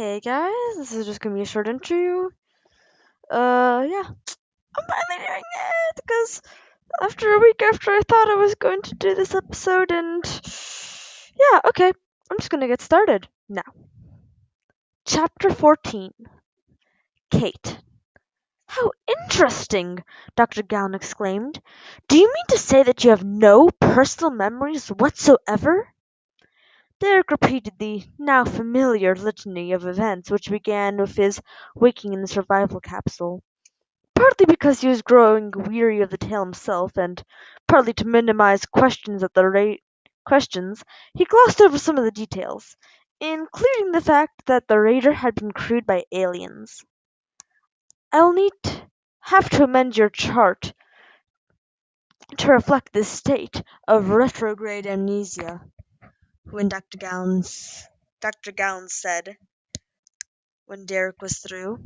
Hey guys, this is just gonna be a short intro. Yeah, I'm finally doing it because after a week after I thought I was going to do this episode, and yeah, okay, I'm just gonna get started now. Chapter 14. Kate. How interesting! Dr. Gowan exclaimed. Do you mean to say that you have no personal memories whatsoever? Derek repeated the now familiar litany of events which began with his waking in the survival capsule, partly because he was growing weary of the tale himself, and partly to minimize questions. He glossed over some of the details, including the fact that the raider had been crewed by aliens. I'll have to amend your chart to reflect this state of retrograde amnesia, when Dr. Gowns said when Derek was through.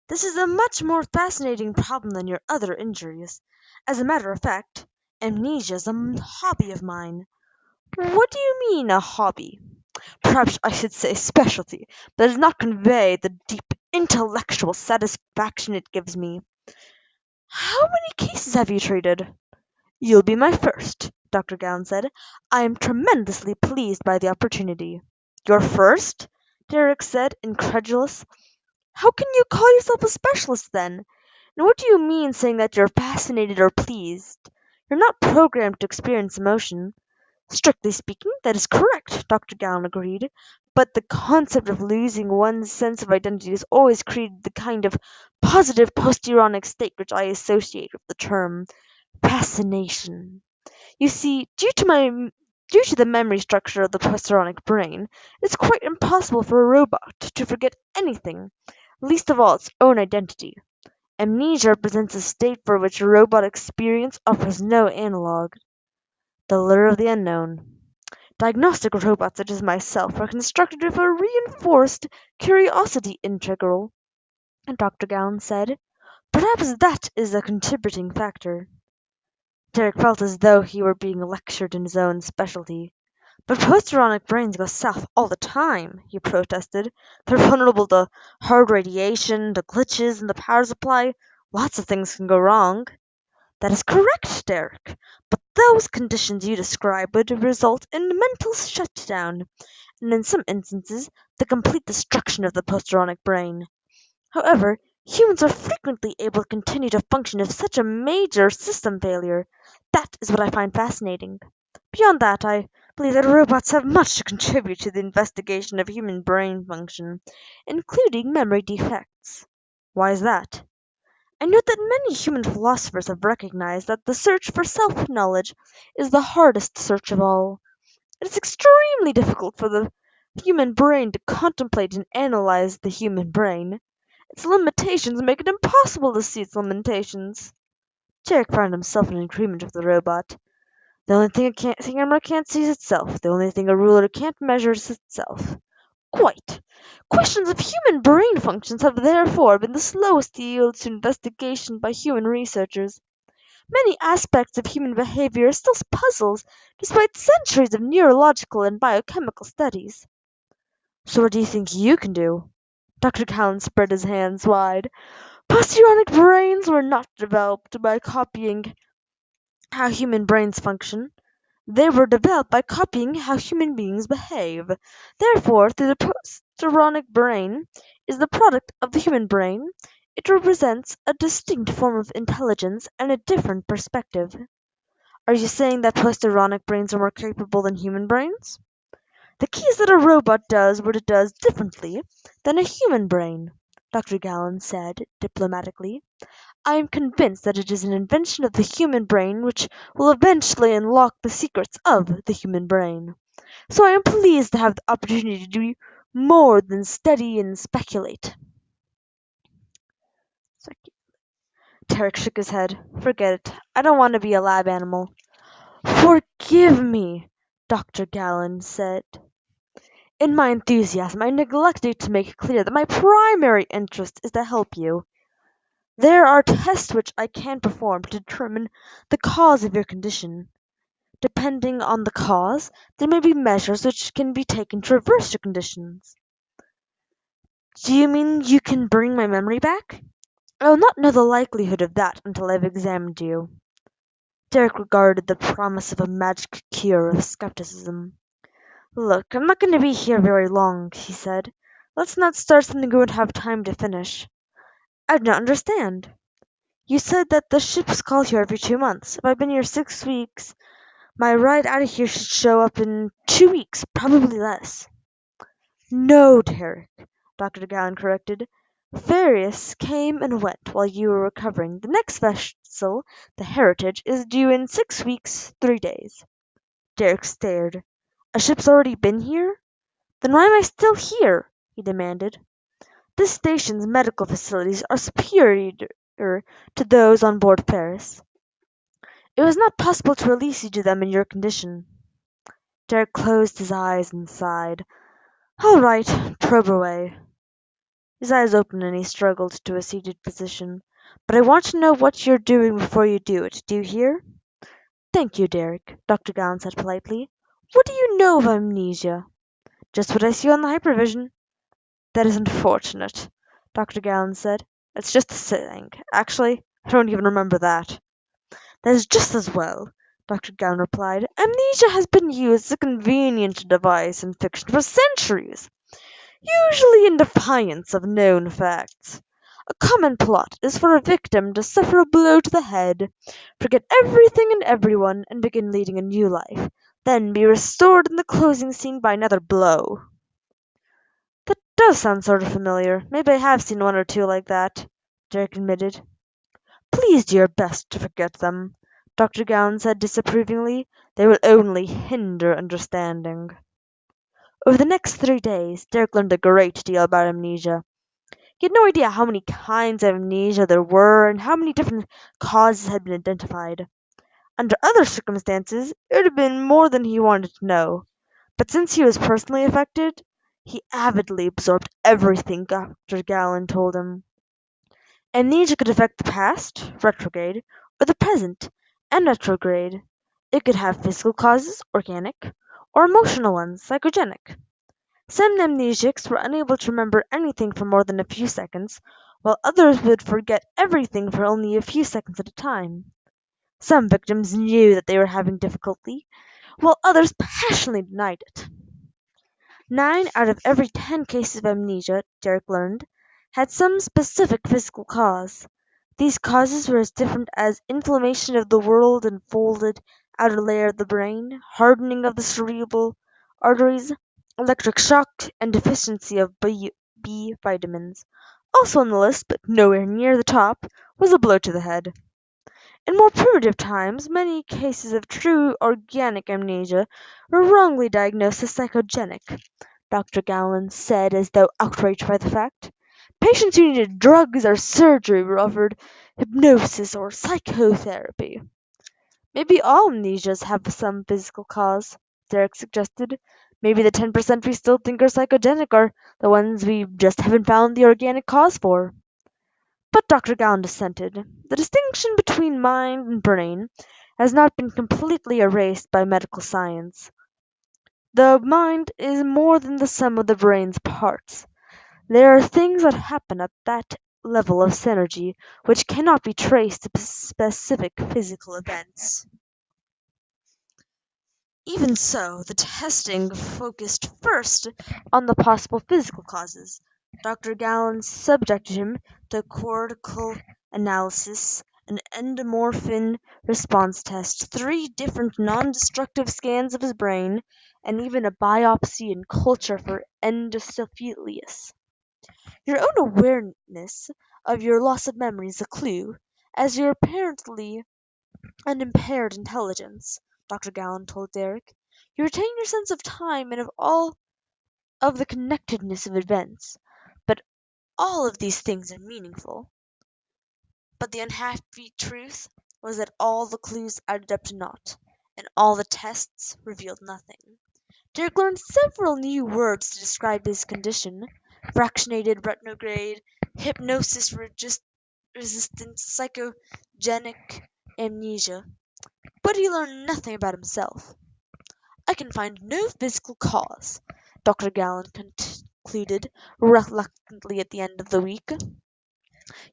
This is a much more fascinating problem than your other injuries. As a matter of fact, amnesia is a hobby of mine. What do you mean, a hobby? Perhaps I should say specialty. That does not convey the deep intellectual satisfaction it gives me. How many cases have you treated? You'll be my first, Dr. Gowan said. I am tremendously pleased by the opportunity. Your first? Derek said, incredulous. How can you call yourself a specialist then? And what do you mean saying that you're fascinated or pleased? You're not programmed to experience emotion. Strictly speaking, that is correct, Dr. Gowan agreed. But the concept of losing one's sense of identity has always created the kind of positive post-ironic state which I associate with the term fascination. You see, due to the memory structure of the post-ironic brain, it's quite impossible for a robot to forget anything, least of all its own identity. Amnesia represents a state for which robot experience offers no analogue. The lure of the unknown. Diagnostic robots such as myself are constructed with a reinforced curiosity integral, Dr. Gowan said. Perhaps that is a contributing factor. Derek felt as though he were being lectured in his own specialty. But post-ironic brains go south all the time, he protested. They're vulnerable to hard radiation, to glitches in the power supply. Lots of things can go wrong. That is correct, Derek. But those conditions you describe would result in mental shutdown, and in some instances, the complete destruction of the post-ironic brain. However, humans are frequently able to continue to function if such a major system failure. That is what I find fascinating. Beyond that, I believe that robots have much to contribute to the investigation of human brain function, including memory defects. Why is that? I note that many human philosophers have recognized that the search for self-knowledge is the hardest search of all. It is extremely difficult for the human brain to contemplate and analyze the human brain. Its limitations make it impossible to see its limitations. Jarek found himself in agreement with the robot. The only thing a camera can't see is itself. The only thing a ruler can't measure is itself. Quite. Questions of human brain functions have therefore been the slowest yields to investigation by human researchers. Many aspects of human behavior are still puzzles, despite centuries of neurological and biochemical studies. So what do you think you can do? Dr. Cowan spread his hands wide. Posturonic brains were not developed by copying how human brains function. They were developed by copying how human beings behave. Therefore, the posturonic brain is the product of the human brain. It represents a distinct form of intelligence and a different perspective. Are you saying that posturonic brains are more capable than human brains? The key is that a robot does what it does differently than a human brain, Dr. Gallen said diplomatically. I am convinced that it is an invention of the human brain which will eventually unlock the secrets of the human brain. So I am pleased to have the opportunity to do more than study and speculate. Tarek shook his head. Forget it. I don't want to be a lab animal. Forgive me, Dr. Gallen said. In my enthusiasm, I neglected to make clear that my primary interest is to help you. There are tests which I can perform to determine the cause of your condition. Depending on the cause, there may be measures which can be taken to reverse your conditions. Do you mean you can bring my memory back? I will not know the likelihood of that until I've examined you. Derek regarded the promise of a magic cure with skepticism. Look, I'm not going to be here very long, he said. Let's not start something we won't have time to finish. I do not understand. You said that the ships call here every 2 months. If I've been here 6 weeks, my ride out of here should show up in 2 weeks, probably less. No, Derek, Dr. Gowan corrected. Farius came and went while you were recovering. The next vessel, the Heritage, is due in 6 weeks, 3 days. Derek stared. A ship's already been here? Then why am I still here? He demanded. This station's medical facilities are superior to those on board Paris. It was not possible to release you to them in your condition. Derek closed his eyes and sighed. All right, probe away. His eyes opened and he struggled to a seated position. But I want to know what you're doing before you do it. Do you hear? Thank you, Derek, Dr. Gowan said politely. What do you know of amnesia? Just what I see on the hypervision. That is unfortunate, Dr. Gowan said. It's just a saying. Actually, I don't even remember that. That is just as well, Dr. Gowan replied. Amnesia has been used as a convenient device in fiction for centuries, usually in defiance of known facts. A common plot is for a victim to suffer a blow to the head, forget everything and everyone, and begin leading a new life, then be restored in the closing scene by another blow. That does sound sort of familiar. Maybe I have seen one or two like that, Derek admitted. Please do your best to forget them, Dr. Gowan said disapprovingly. They will only hinder understanding. Over the next 3 days, Derek learned a great deal about amnesia. He had no idea how many kinds of amnesia there were and how many different causes had been identified. Under other circumstances, it would have been more than he wanted to know. But since he was personally affected, he avidly absorbed everything Dr. Gowan told him. Amnesia could affect the past, retrograde, or the present, and retrograde. It could have physical causes, organic, or emotional ones, psychogenic. Some amnesiacs were unable to remember anything for more than a few seconds, while others would forget everything for only a few seconds at a time. Some victims knew that they were having difficulty, while others passionately denied it. 9 out of every 10 cases of amnesia, Derek learned, had some specific physical cause. These causes were as different as inflammation of the world enfolded outer layer of the brain, hardening of the cerebral arteries, electric shock, and deficiency of B vitamins. Also on the list, but nowhere near the top, was a blow to the head. In more primitive times, many cases of true organic amnesia were wrongly diagnosed as psychogenic, Dr. Gowan said as though outraged by the fact. Patients who needed drugs or surgery were offered hypnosis or psychotherapy. Maybe all amnesias have some physical cause, Derek suggested. Maybe the 10% we still think are psychogenic are the ones we just haven't found the organic cause for. But Dr. Gowan dissented. The distinction between mind and brain has not been completely erased by medical science. The mind is more than the sum of the brain's parts. There are things that happen at that level of synergy which cannot be traced to specific physical events. Even so, the testing focused first on the possible physical causes. Dr. Gowan subjected him to cortical analysis, an endomorphin response test, 3 different non-destructive scans of his brain, and even a biopsy and culture for endosyphilis. Your own awareness of your loss of memory is a clue, as your apparently unimpaired intelligence, Dr. Gowan told Derek. You retain your sense of time and of all of the connectedness of events, but all of these things are meaningful. But the unhappy truth was that all the clues added up to naught, and all the tests revealed nothing. Derek learned several new words to describe his condition: fractionated retrograde, hypnosis resistant, psychogenic amnesia. But he learned nothing about himself. I can find no physical cause, Dr. Gowan concluded reluctantly at the end of the week.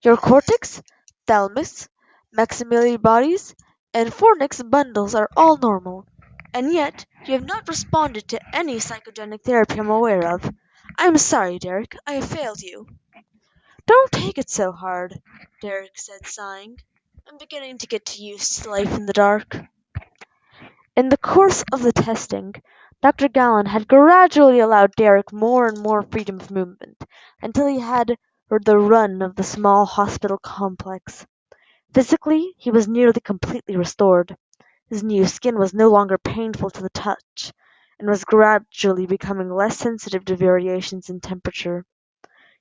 Your cortex, thalamus, maxillary bodies, and fornix bundles are all normal, and yet you have not responded to any psychogenic therapy I'm aware of. I'm sorry, Derek, I have failed you. Don't take it so hard, Derek said, sighing. I'm beginning to get used to life in the dark. In the course of the testing, Dr. Gallen had gradually allowed Derek more and more freedom of movement, until he had the run of the small hospital complex. Physically, he was nearly completely restored. His new skin was no longer painful to the touch, and was gradually becoming less sensitive to variations in temperature.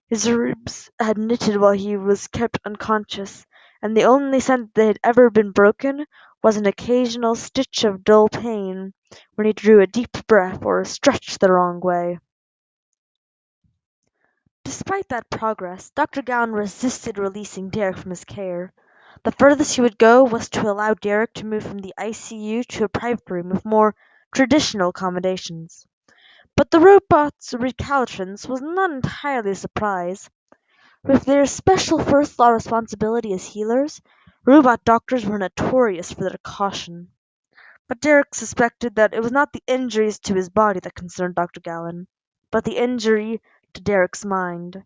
His ribs had knitted while he was kept unconscious, and the only sign that they had ever been broken was an occasional stitch of dull pain when he drew a deep breath or stretched the wrong way. Despite that progress, Dr. Gowan resisted releasing Derek from his care. The furthest he would go was to allow Derek to move from the ICU to a private room with more traditional accommodations. But the robot's recalcitrance was not entirely a surprise. With their special first law responsibility as healers, robot doctors were notorious for their caution. But Derek suspected that it was not the injuries to his body that concerned Dr. Gallen, but the injury to Derek's mind.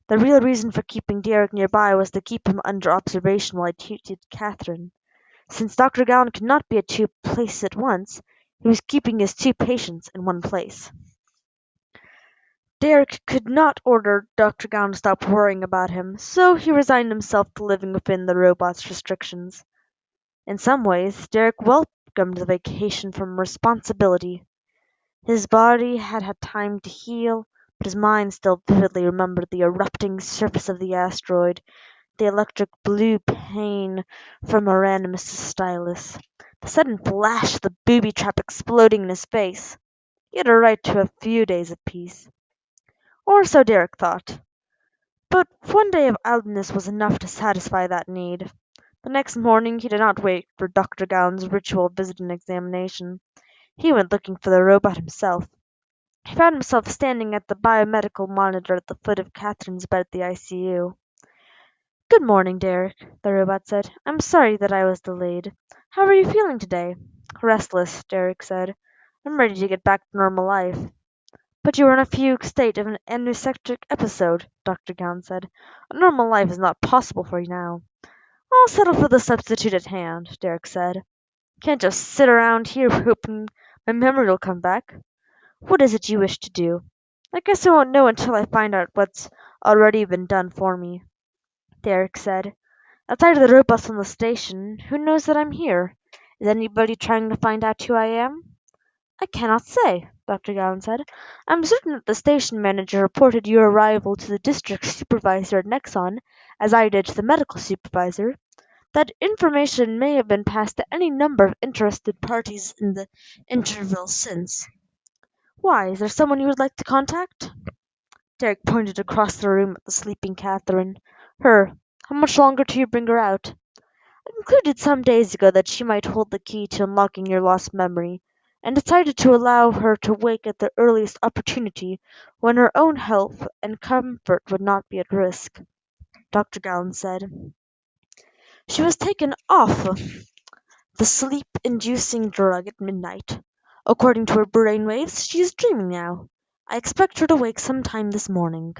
The real reason for keeping Derek nearby was to keep him under observation while he treated Catherine. Since Dr. Gallen could not be at two places at once, he was keeping his two patients in one place. Derek could not order Dr. Gallen to stop worrying about him, so he resigned himself to living within the robot's restrictions. In some ways, Derek welcomed the vacation from responsibility. His body had had time to heal, but his mind still vividly remembered the erupting surface of the asteroid, the electric blue pain from Aranimus' stylus, the sudden flash of the booby trap exploding in his face. He had a right to a few days of peace. Or so Derek thought. But one day of idleness was enough to satisfy that need. The next morning he did not wait for Dr. Gowon's ritual visit and examination. He went looking for the robot himself. He found himself standing at the biomedical monitor at the foot of Catherine's bed at the ICU. "Good morning, Derek," the robot said. "I'm sorry that I was delayed. How are you feeling today?" "Restless," Derek said. "I'm ready to get back to normal life." "But you are in a fugue state of an anosectic episode," Dr. Gowon said. "A normal life is not possible for you now." "I'll settle for the substitute at hand," Derek said. "Can't just sit around here hoping my memory will come back. What is it you wish to do?" "I guess I won't know until I find out what's already been done for me," Derek said. "Outside of the robots on the station, who knows that I'm here? Is anybody trying to find out who I am?" "I cannot say," Dr. Gowan said. "I'm certain that the station manager reported your arrival to the district supervisor at Nexon, as I did to the medical supervisor. That information may have been passed to any number of interested parties in the interval since. Why, is there someone you would like to contact?" Derek pointed across the room at the sleeping Catherine. "Her. How much longer till you bring her out?" "I concluded some days ago that she might hold the key to unlocking your lost memory, and decided to allow her to wake at the earliest opportunity when her own health and comfort would not be at risk," Dr. Gowan said. "She was taken off the sleep-inducing drug at midnight. According to her brain waves, she is dreaming now. I expect her to wake some time this morning."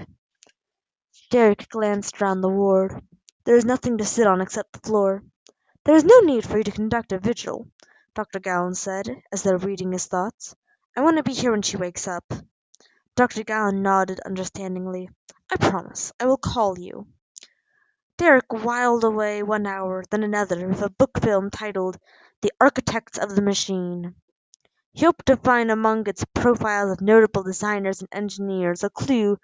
Derek glanced round the ward. "There is nothing to sit on except the floor." "There is no need for you to conduct a vigil," Dr. Gowan said, as though reading his thoughts. "I want to be here when she wakes up." Dr. Gowan nodded understandingly. "I promise. I will call you." Derek whiled away 1 hour, then another, with a book film titled "The Architects of the Machine." He hoped to find among its profiles of notable designers and engineers a clue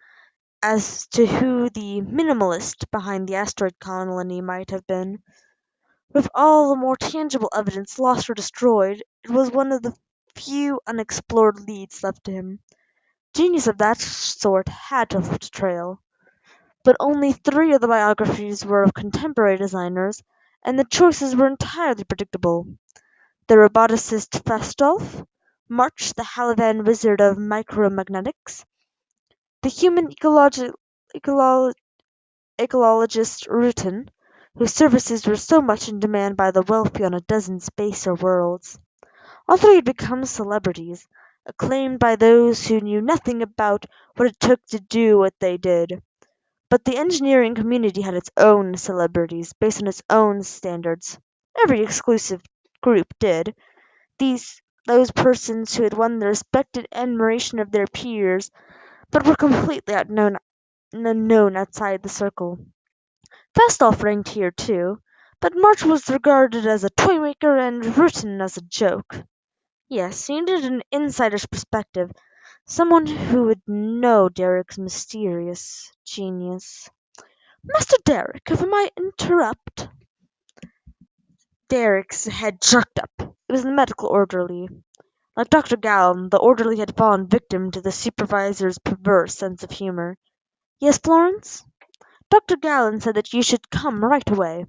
as to who the minimalist behind the asteroid colony might have been. With all the more tangible evidence lost or destroyed, it was one of the few unexplored leads left to him. Genius of that sort had to have left a trail. But only 3 of the biographies were of contemporary designers, and the choices were entirely predictable. The roboticist Fastolf, March the Halavan wizard of micromagnetics, The human ecolo- ecologist Rutan, whose services were so much in demand by the wealthy on a dozen spacer worlds. All three had become celebrities, acclaimed by those who knew nothing about what it took to do what they did. But the engineering community had its own celebrities, based on its own standards. Every exclusive group did. Those persons who had won the respect and admiration of their peers, but were completely unknown outside the circle. Fastolf ranked here too, but March was regarded as a toymaker and Rutan as a joke. Yes, he needed an insider's perspective, someone who would know Derek's mysterious genius. Master Derek, if I might interrupt. Derek's head jerked up. It was the medical orderly. Like Dr. Gallon, the orderly had fallen victim to the supervisor's perverse sense of humor. Yes, Florence? Dr. Gallon said that you should come right away.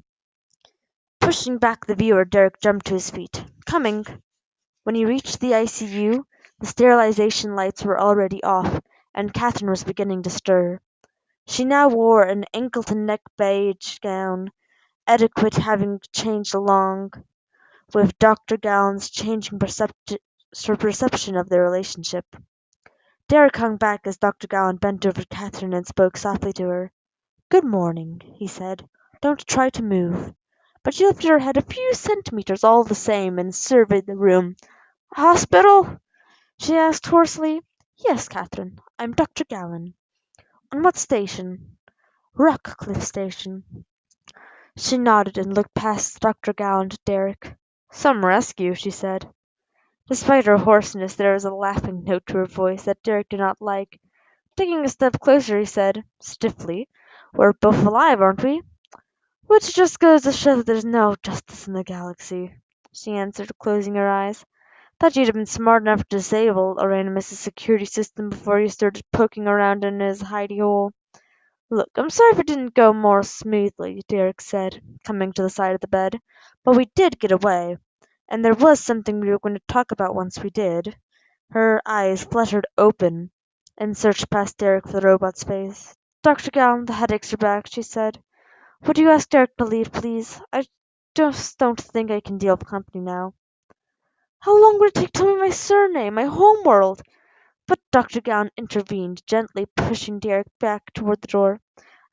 Pushing back the viewer, Derek jumped to his feet. Coming. When he reached the ICU, the sterilization lights were already off, and Catherine was beginning to stir. She now wore an ankle-to-neck beige gown, etiquette having changed along with Dr. Gallon's changing perception of their relationship. Derek hung back as Dr. Gallon bent over Catherine and spoke softly to her. "Good morning," he said. "Don't try to move." But she lifted her head a few centimeters all the same and surveyed the room. "A hospital?" she asked hoarsely. "Yes, Catherine. I'm Dr. Gallon." "On what station?" "Rockcliffe Station." She nodded and looked past Dr. Gallon to Derek. "Some rescue," she said. Despite her hoarseness, there was a laughing note to her voice that Derek did not like. Taking a step closer, he said, stiffly, "We're both alive, aren't we?" "Which just goes to show that there's no justice in the galaxy," she answered, closing her eyes. "Thought you'd have been smart enough to disable Aranimus' security system before you started poking around in his hidey hole." "Look, I'm sorry if it didn't go more smoothly," Derek said, coming to the side of the bed. "But we did get away. And there was something we were going to talk about once we did." Her eyes fluttered open and searched past Derek for the robot's face. "Dr. Gallon, the headaches are back," she said. "Would you ask Derek to leave, please? I just don't think I can deal with company now." "How long would it take to tell me my surname, my homeworld?" But Dr. Gallon intervened, gently pushing Derek back toward the door.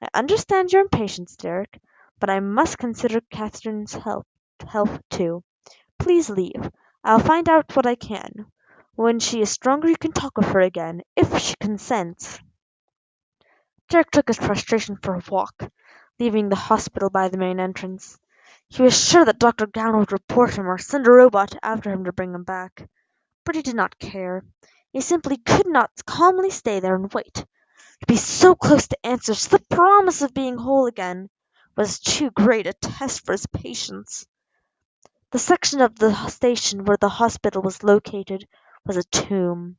"I understand your impatience, Derek, but I must consider Catherine's health too. Please leave. I'll find out what I can. When she is stronger you can talk with her again, if she consents." Derek took his frustration for a walk, leaving the hospital by the main entrance. He was sure that Dr. Gallon would report him or send a robot after him to bring him back. But he did not care. He simply could not calmly stay there and wait. To be so close to answers, to the promise of being whole again, was too great a test for his patience. The section of the station where the hospital was located was a tomb.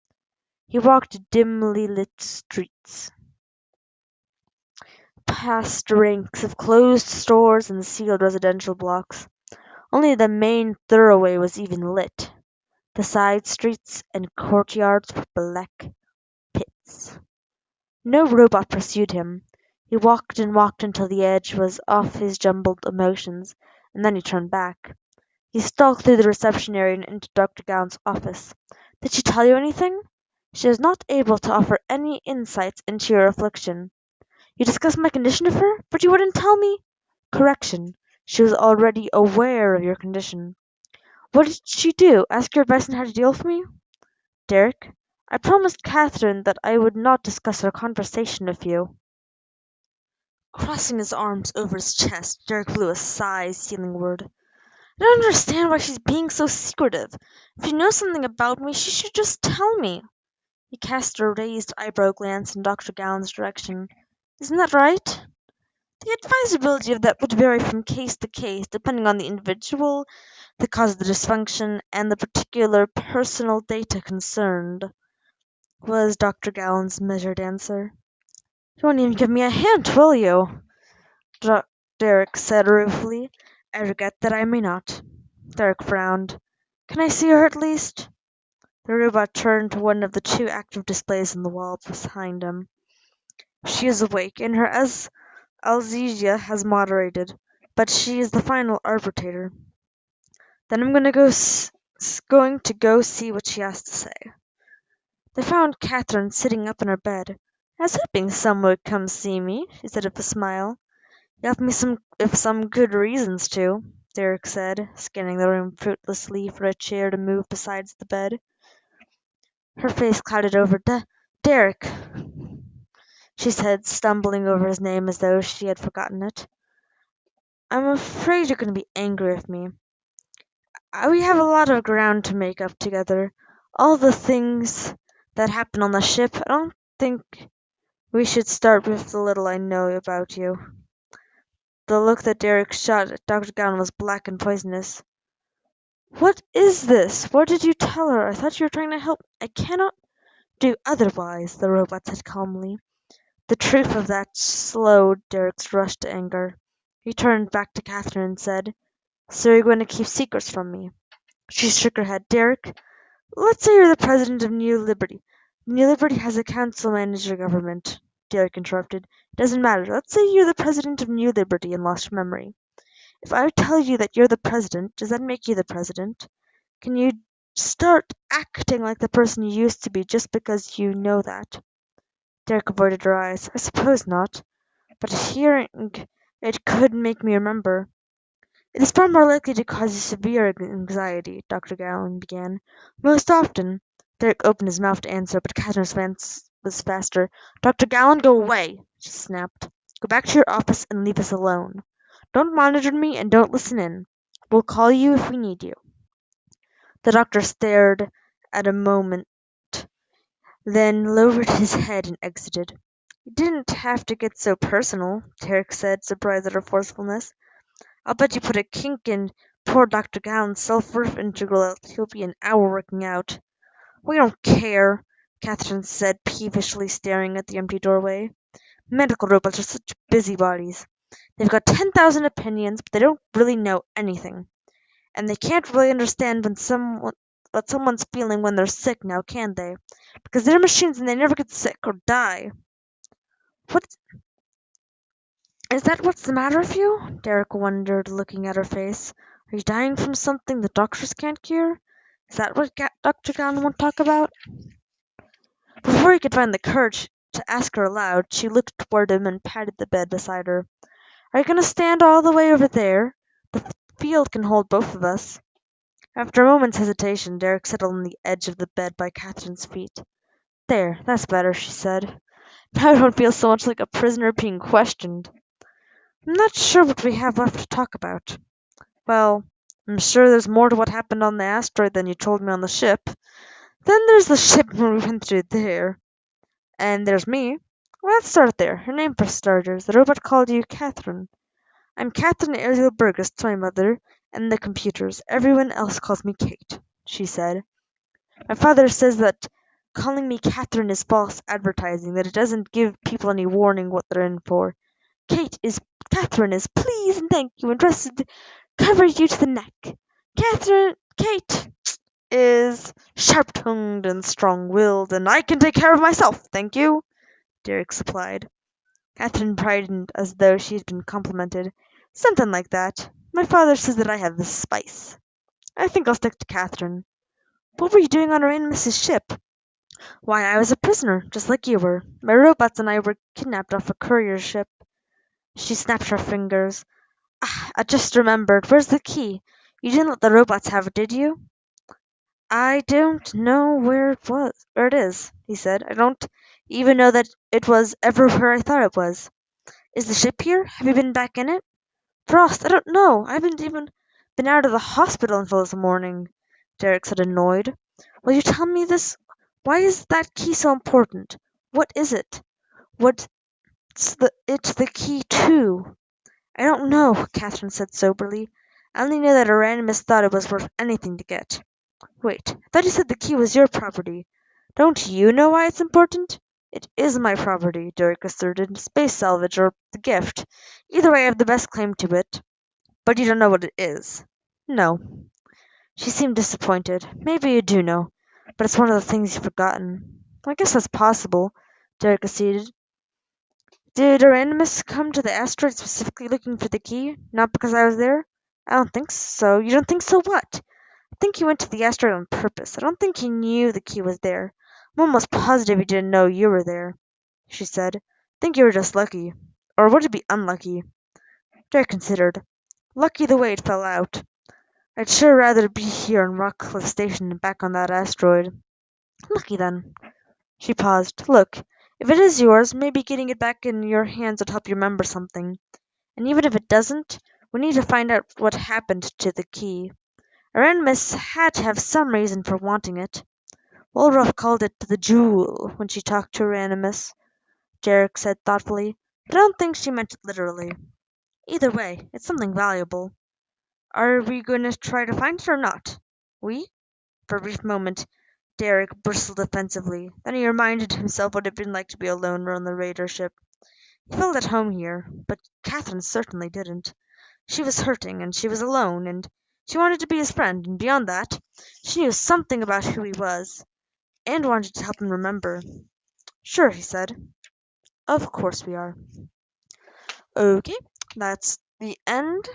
He walked dimly lit streets, past ranks of closed stores and sealed residential blocks. Only the main thoroughway was even lit. The side streets and courtyards were black pits. No robot pursued him. He walked and walked until the edge was off his jumbled emotions, and then he turned back. He stalked through the reception area and into Dr. Gowon's office. "Did she tell you anything?" "She was not able to offer any insights into your affliction." "You discussed my condition with her? But you wouldn't tell me?" "Correction. She was already aware of your condition." "What did she do? Ask your advice on how to deal with me?" "Derek, I promised Catherine that I would not discuss our conversation with you." Crossing his arms over his chest, Derek blew a sigh ceilingward. "I don't understand why she's being so secretive. If she knows something about me, she should just tell me." He cast a raised eyebrow glance in Dr. Gallon's direction. "Isn't that right?" "The advisability of that would vary from case to case, depending on the individual, the cause of the dysfunction, and the particular personal data concerned," was Dr. Gallon's measured answer. "You won't even give me a hint, will you?" Derek said ruefully. "I regret that I may not." Derek frowned. "Can I see her at least?" The robot turned to one of the two active displays on the wall behind him. She is awake, and her algesia has moderated, but she is the final arbitrator. Then I'm going to go see what she has to say. They found Catherine sitting up in her bed. "I was hoping someone would come see me," she said with a smile. "You left me some good reasons to," Derek said, scanning the room fruitlessly for a chair to move beside the bed. Her face clouded over. "Derek," she said, stumbling over his name as though she had forgotten it. "I'm afraid you're going to be angry with me. We have a lot of ground to make up together. All the things that happened on the ship. I don't think we should start with the little I know about you." The look that Derek shot at Dr. Gowan was black and poisonous. "What is this? What did you tell her? I thought you were trying to help." "I cannot do otherwise," the robot said calmly. The truth of that slowed Derek's rush to anger. He turned back to Catherine and said, "So you're going to keep secrets from me?" She shook her head. "Derek, let's say you're the president of New Liberty." "New Liberty has a council-manager government," Derek interrupted. "It doesn't matter. Let's say you're the president of New Liberty and lost your memory. If I tell you that you're the president, does that make you the president? Can you start acting like the person you used to be just because you know that?" Derek avoided her eyes. "I suppose not. But hearing it could make me remember." "It is far more likely to cause you severe anxiety," Dr. Gowling began. "Most often—" Derek opened his mouth to answer, but Catherine's response was faster. "Dr. Gowling, go away!" she snapped. "Go back to your office and leave us alone. Don't monitor me and don't listen in. We'll call you if we need you." The doctor stared at a moment, then lowered his head and exited. "You didn't have to get so personal," Derek said, surprised at her forcefulness. "I'll bet you put a kink in poor Dr. Gowland's self-worth integral he'll be an hour working out." "We don't care," Catherine said peevishly, staring at the empty doorway. "Medical robots are such busybodies. They've got 10,000 opinions, but they don't really know anything. And they can't really understand what someone's feeling when they're sick now, can they? Because they're machines and they never get sick or die." "What is that what's the matter with you?" Derek wondered, looking at her face. "Are you dying from something the doctors can't cure? Is that what Dr. Gunn won't talk about?" Before he could find the courage to ask her aloud, she looked toward him and patted the bed beside her. "Are you going to stand all the way over there? The field can hold both of us." After a moment's hesitation, Derek settled on the edge of the bed by Catherine's feet. "There, that's better," she said. "Now I don't feel so much like a prisoner being questioned. I'm not sure what we have left to talk about." "Well, I'm sure there's more to what happened on the asteroid than you told me on the ship. Then there's the shipment we went through there. And there's me. Well, let's start there. Your name for starters. The robot called you Catherine." "I'm Catherine Ariel Burgess to my mother and the computers. Everyone else calls me Kate," she said. "My father says that calling me Catherine is false advertising, that it doesn't give people any warning what they're in for. Catherine is please and thank you and dressed to cover you to the neck. Kate is sharp-tongued and strong-willed, and I can take care of myself, thank you," Derek supplied. Catherine brightened as though she had been complimented. "Something like that. My father says that I have the spice. I think I'll stick to Catherine. What were you doing on our Mrs. ship?" "Why, I was a prisoner, just like you were. My robots and I were kidnapped off a courier ship." She snapped her fingers. "Ah, I just remembered. Where's the key? You didn't let the robots have it, did you?" "I don't know where it is," he said. "I don't even know that it was ever where I thought it was. Is the ship here? Have you been back in it?" "Frost, I don't know. I haven't even been out of the hospital until this morning," Derek said, annoyed. "Will you tell me this? Why is that key so important? What is it? What's it's the key to?" "I don't know," Catherine said soberly. "I only know that a randomist thought it was worth anything to get." "Wait, I thought you said the key was your property. Don't you know why it's important?" "It is my property," Derek asserted. "Space salvage or the gift. Either way, I have the best claim to it." "But you don't know what it is." "No." She seemed disappointed. "Maybe you do know, but it's one of the things you've forgotten." "I guess that's possible," Derek acceded. Did a randomist come to the asteroid specifically looking for the key? Not because I was there? I don't think so. You don't think so what? I think he went to the asteroid on purpose. I don't think he knew the key was there. I'm almost positive he didn't know you were there, she said. I think you were just lucky. Or would it be unlucky? Derek considered. Lucky the way it fell out. I'd sure rather be here on Rockcliffe Station than back on that asteroid. Lucky then. She paused. Look, if it is yours, maybe getting it back in your hands would help you remember something. And even if it doesn't, we need to find out what happened to the key. Aramis had to have some reason for wanting it. Woolruff called it the jewel when she talked to Aramis, Derek said thoughtfully, but I don't think she meant it literally. Either way, it's something valuable. Are we going to try to find it or not? We? For a brief moment, Derek bristled defensively. Then he reminded himself what it had been like to be alone on the raider ship. He felt at home here, but Catherine certainly didn't. She was hurting, and she was alone, and she wanted to be his friend, and beyond that, she knew something about who he was, and wanted to help him remember. Sure, he said. Of course we are. Okay, that's the end.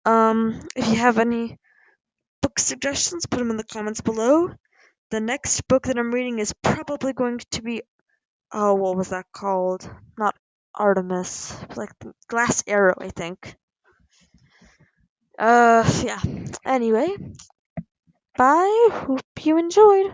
If you have any book suggestions, put them in the comments below. The next book that I'm reading is probably going to be, oh, what was that called? Not Artemis, like Glass Arrow, I think. Yeah. Anyway, bye. Hope you enjoyed.